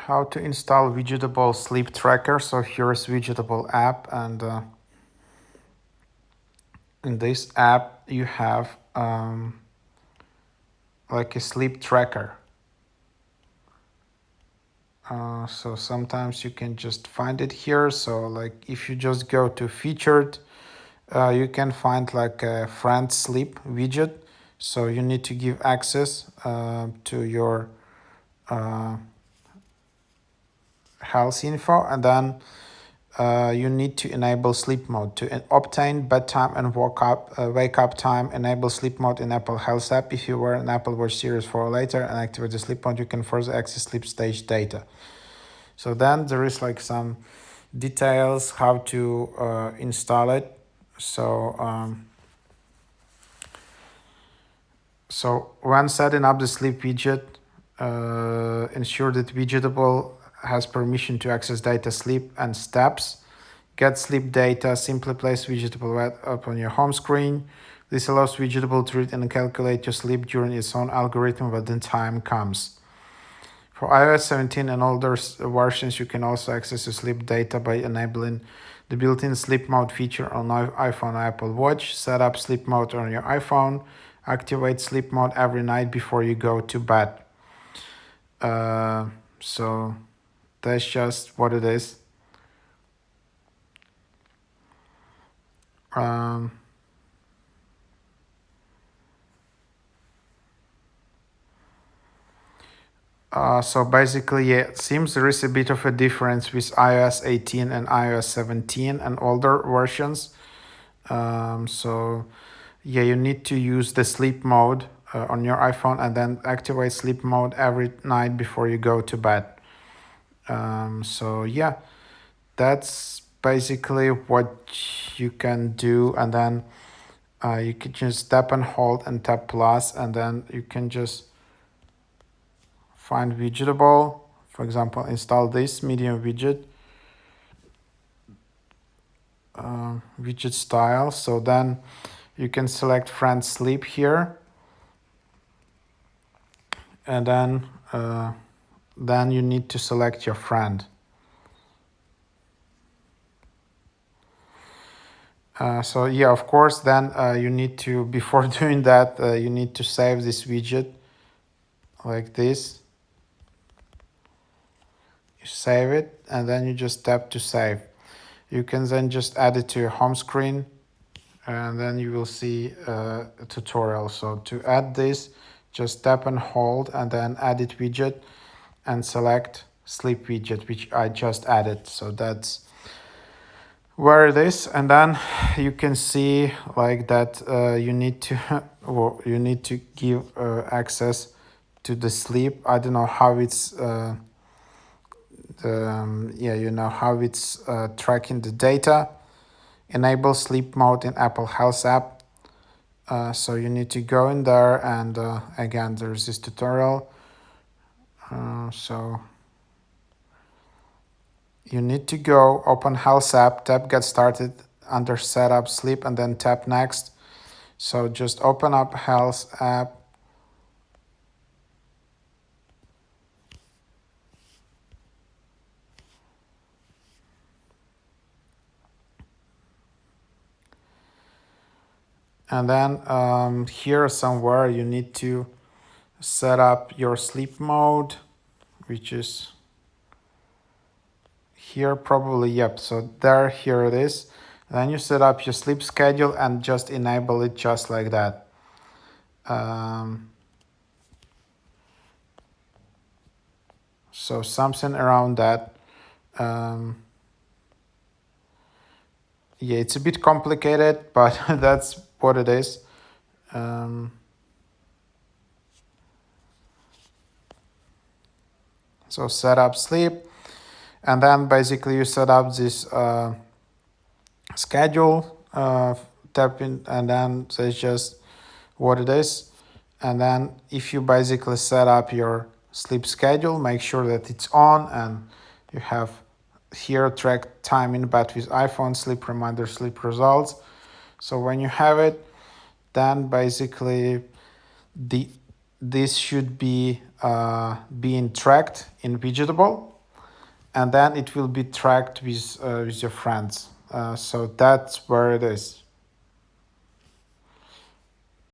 how to install WIDGETABLE sleep tracker. So here's WIDGETABLE app, and in this app you have like a sleep tracker. So sometimes you can just find it here. So like if you just go to featured, you can find like a friend sleep widget. So you need to give access to your health info, and then you need to enable sleep mode to obtain bedtime and wake up time. Enable sleep mode in Apple Health app. If you wear an Apple Watch Series 4 or later and activate the sleep mode, you can further access sleep stage data. So then there is like some details how to install it. So so when setting up the sleep widget, ensure that WIDGETABLE has permission to access data sleep and steps. Get sleep data. Simply place WIDGETABLE up on your home screen. This allows WIDGETABLE to read and calculate your sleep during its own algorithm when the time comes. For iOS 17 and older versions, you can also access your sleep data by enabling the built-in sleep mode feature on iPhone and Apple Watch. Set up sleep mode on your iPhone. Activate sleep mode every night before you go to bed. So that's just what it is. So basically, yeah, it seems there is a bit of a difference with iOS 18 and iOS 17 and older versions. So yeah, you need to use the sleep mode on your iPhone and then activate sleep mode every night before you go to bed. So yeah, that's basically what you can do. And then you can just tap and hold and tap plus, and then you can just find WIDGETABLE. For example, install this medium widget, widget style. So then you can select friend sleep here, and then you need to select your friend. So yeah, of course, then you need to, before doing that, you need to save this widget like this. You save it, and then you just tap to save. You can then just add it to your home screen, and then you will see a tutorial. So to add this, just tap and hold, and then edit widget, and select sleep widget, which I just added. So that's where it is. And then you can see like that you need to well, you need to give access to the sleep. I don't know how it's yeah, you know how it's tracking the data. Enable sleep mode in Apple Health app. So you need to go in there, and again, there's this tutorial. So you need to go open Health app, tap Get Started under Setup Sleep, and then tap Next. So just open up Health app. And then here somewhere you need to set up your sleep mode, which is here probably. Yep, so here it is. Then you set up your sleep schedule and just enable it just like that. So something around that. Yeah, it's a bit complicated, but that's what it is. So set up sleep, and then basically you set up this schedule, tap in, and then that's just what it is. And then if you basically set up your sleep schedule, make sure that it's on, and you have here track time in bed with iPhone, sleep reminder, sleep results. So when you have it, then basically this should be being tracked in WIDGETABLE. and then it will be tracked with your friends. So that's where it is.